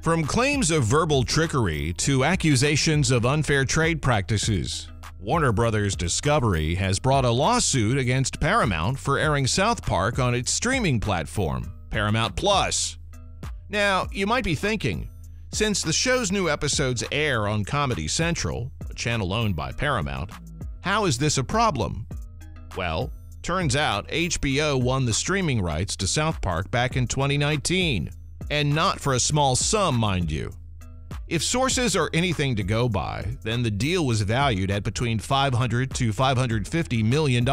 From claims of verbal trickery to accusations of unfair trade practices, Warner Bros. Discovery has brought a lawsuit against Paramount for airing South Park on its streaming platform, Paramount Plus. Now, you might be thinking, since the show's new episodes air on Comedy Central, a channel owned by Paramount, how is this a problem? Well, turns out HBO won the streaming rights to South Park back in 2019, and not for a small sum, mind you. If sources are anything to go by, then the deal was valued at between $500 to $550 million.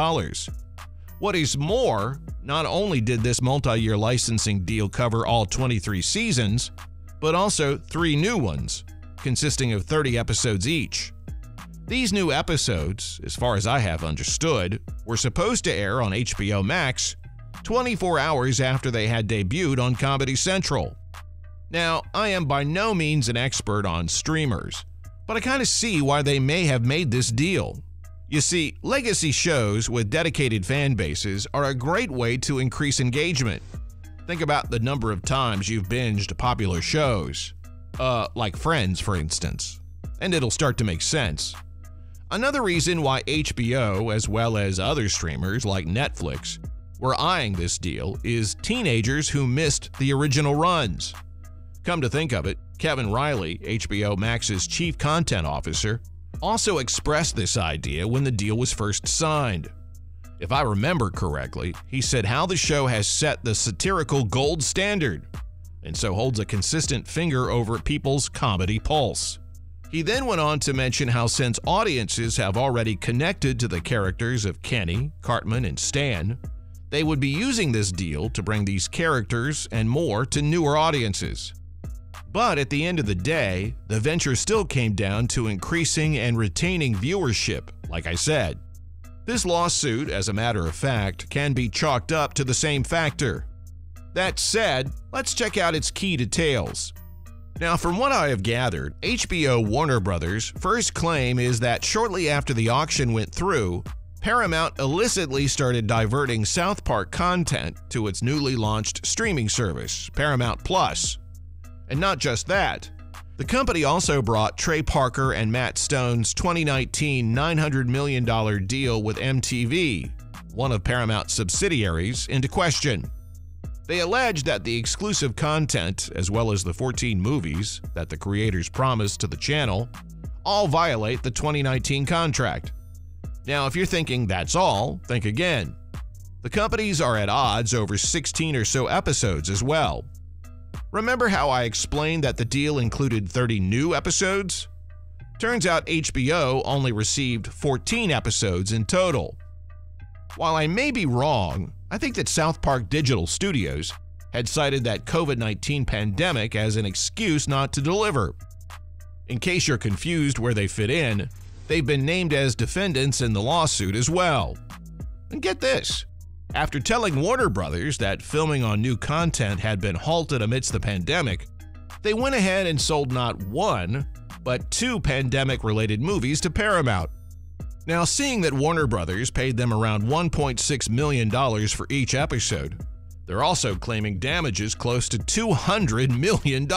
What is more, not only did this multi-year licensing deal cover all 23 seasons, but also 3 new ones, consisting of 30 episodes each. These new episodes, as far as I have understood, were supposed to air on HBO Max 24 hours after they had debuted on Comedy Central. Now, I am by no means an expert on streamers, but I kind of see why they may have made this deal. You see, legacy shows with dedicated fan bases are a great way to increase engagement. Think about the number of times you've binged popular shows, like Friends, for instance, and it'll start to make sense. Another reason why HBO, as well as other streamers like Netflix, were eyeing this deal is teenagers who missed the original runs. Come to think of it, Kevin Riley, HBO Max's chief content officer, also expressed this idea when the deal was first signed. If I remember correctly, he said how the show has set the satirical gold standard, and so holds a consistent finger over people's comedy pulse. He then went on to mention how since audiences have already connected to the characters of Kenny, Cartman, and Stan, they would be using this deal to bring these characters and more to newer audiences. But at the end of the day, the venture still came down to increasing and retaining viewership, like I said. This lawsuit, as a matter of fact, can be chalked up to the same factor. That said, let's check out its key details. Now, from what I have gathered, HBO Warner Bros.' first claim is that shortly after the auction went through, Paramount illicitly started diverting South Park content to its newly launched streaming service, Paramount Plus. And not just that, the company also brought Trey Parker and Matt Stone's 2019 $900 million deal with MTV, one of Paramount's subsidiaries, into question. They alleged that the exclusive content, as well as the 14 movies that the creators promised to the channel, all violate the 2019 contract. Now, if you're thinking that's all, think again. The companies are at odds over 16 or so episodes as well. Remember how I explained that the deal included 30 new episodes? Turns out HBO only received 14 episodes in total. While I may be wrong, I think that South Park Digital Studios had cited that COVID-19 pandemic as an excuse not to deliver. In case you're confused where they fit in, they've been named as defendants in the lawsuit as well. And get this. After telling Warner Bros. That filming on new content had been halted amidst the pandemic, they went ahead and sold not 1, but 2 pandemic-related movies to Paramount. Now, seeing that Warner Bros. Paid them around $1.6 million for each episode, they're also claiming damages close to $200 million.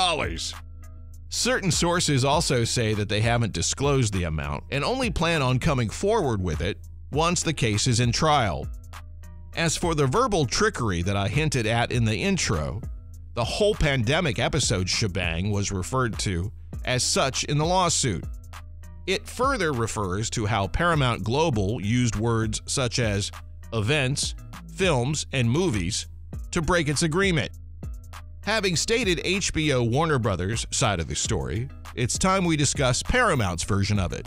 Certain sources also say that they haven't disclosed the amount and only plan on coming forward with it once the case is in trial. As for the verbal trickery that I hinted at in the intro, the whole pandemic episode shebang was referred to as such in the lawsuit. It further refers to how Paramount Global used words such as events, films, and movies to break its agreement. Having stated HBO Warner Bros. Side of the story, it's time we discuss Paramount's version of it.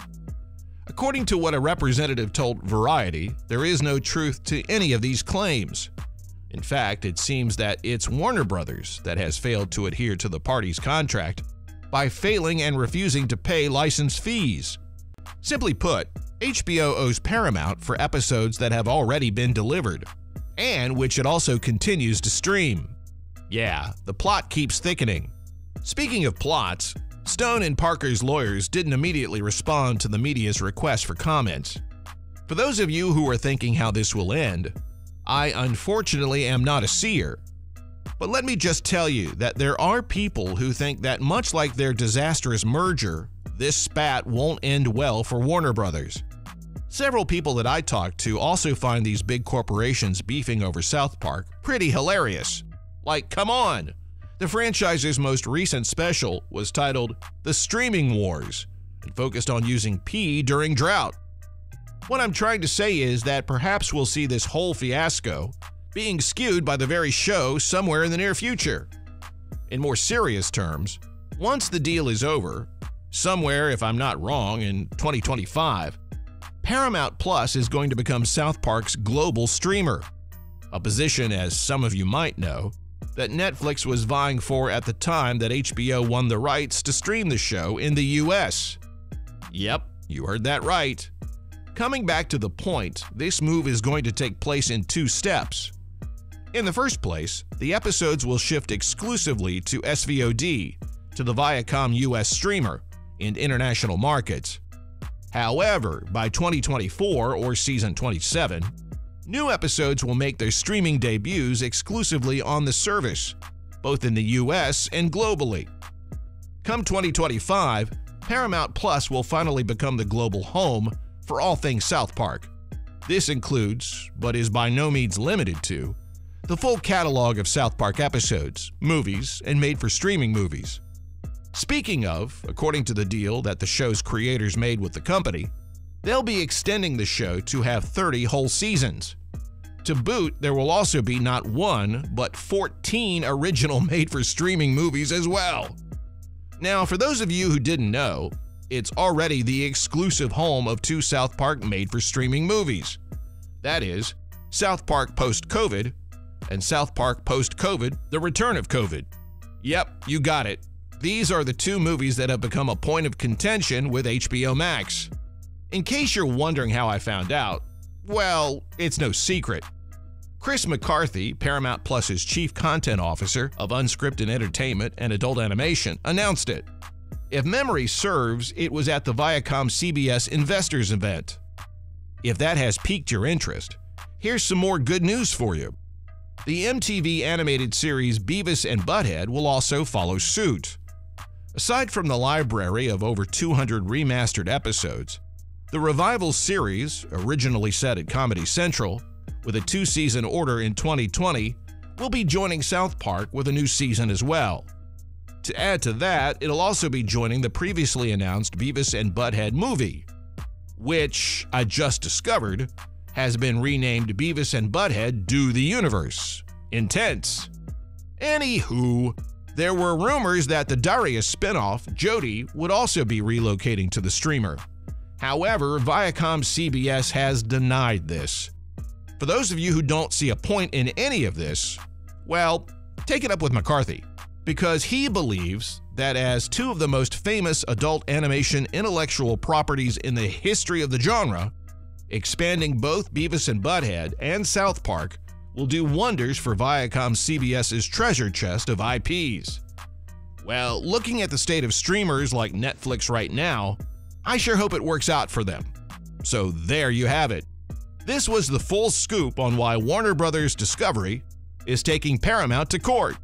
According to what a representative told Variety, there is no truth to any of these claims. In fact, it seems that it's Warner Bros. That has failed to adhere to the parties' contract by failing and refusing to pay license fees. Simply put, HBO owes Paramount for episodes that have already been delivered, and which it also continues to stream. Yeah, the plot keeps thickening. Speaking of plots, Stone and Parker's lawyers didn't immediately respond to the media's request for comments. For those of you who are thinking how this will end, I unfortunately am not a seer. But let me just tell you that there are people who think that much like their disastrous merger, this spat won't end well for Warner Brothers. Several people that I talked to also find these big corporations beefing over South Park pretty hilarious. Like, come on! The franchise's most recent special was titled The Streaming Wars and focused on using pee during drought. What I'm trying to say is that perhaps we'll see this whole fiasco being skewed by the very show somewhere in the near future. In more serious terms, once the deal is over, somewhere, if I'm not wrong, in 2025, Paramount Plus is going to become South Park's global streamer, a position, as some of you might know, that Netflix was vying for at the time that HBO won the rights to stream the show in the US. Yep, you heard that right. Coming back to the point, this move is going to take place in 2 steps. In the first place, the episodes will shift exclusively to SVOD, to the Viacom US streamer, in international markets. However, by 2024 or season 27, new episodes will make their streaming debuts exclusively on the service, both in the US and globally. Come 2025, Paramount Plus will finally become the global home for all things South Park. This includes, but is by no means limited to, the full catalog of South Park episodes, movies, and made-for-streaming movies. Speaking of, according to the deal that the show's creators made with the company, they'll be extending the show to have 30 whole seasons. To boot, there will also be not 1, but 14 original made-for-streaming movies as well. Now, for those of you who didn't know, it's already the exclusive home of 2 South Park made-for-streaming movies. That is, South Park Post-COVID and South Park Post-COVID: The Return of COVID. Yep, you got it. These are the 2 movies that have become a point of contention with HBO Max. In case you're wondering how I found out, well, it's no secret. Chris McCarthy, Paramount Plus's Chief Content Officer of Unscripted Entertainment and Adult Animation, announced it. If memory serves, it was at the Viacom CBS Investors event. If that has piqued your interest, here's some more good news for you. The MTV animated series Beavis and Butthead will also follow suit. Aside from the library of over 200 remastered episodes, the revival series, originally set at Comedy Central, with a 2-season order in 2020, will be joining South Park with a new season as well. To add to that, it'll also be joining the previously announced Beavis and Butthead movie, which, I just discovered, has been renamed Beavis and Butthead Do the Universe. Intense. Anywho, there were rumors that the Darius spinoff, Jody, would also be relocating to the streamer. However, Viacom CBS has denied this. For those of you who don't see a point in any of this, well, take it up with McCarthy, because he believes that as 2 of the most famous adult animation intellectual properties in the history of the genre, expanding both Beavis and Butthead and South Park will do wonders for Viacom CBS's treasure chest of IPs. Well, looking at the state of streamers like Netflix right now, I sure hope it works out for them. So there you have it. This was the full scoop on why Warner Brothers Discovery is taking Paramount to court.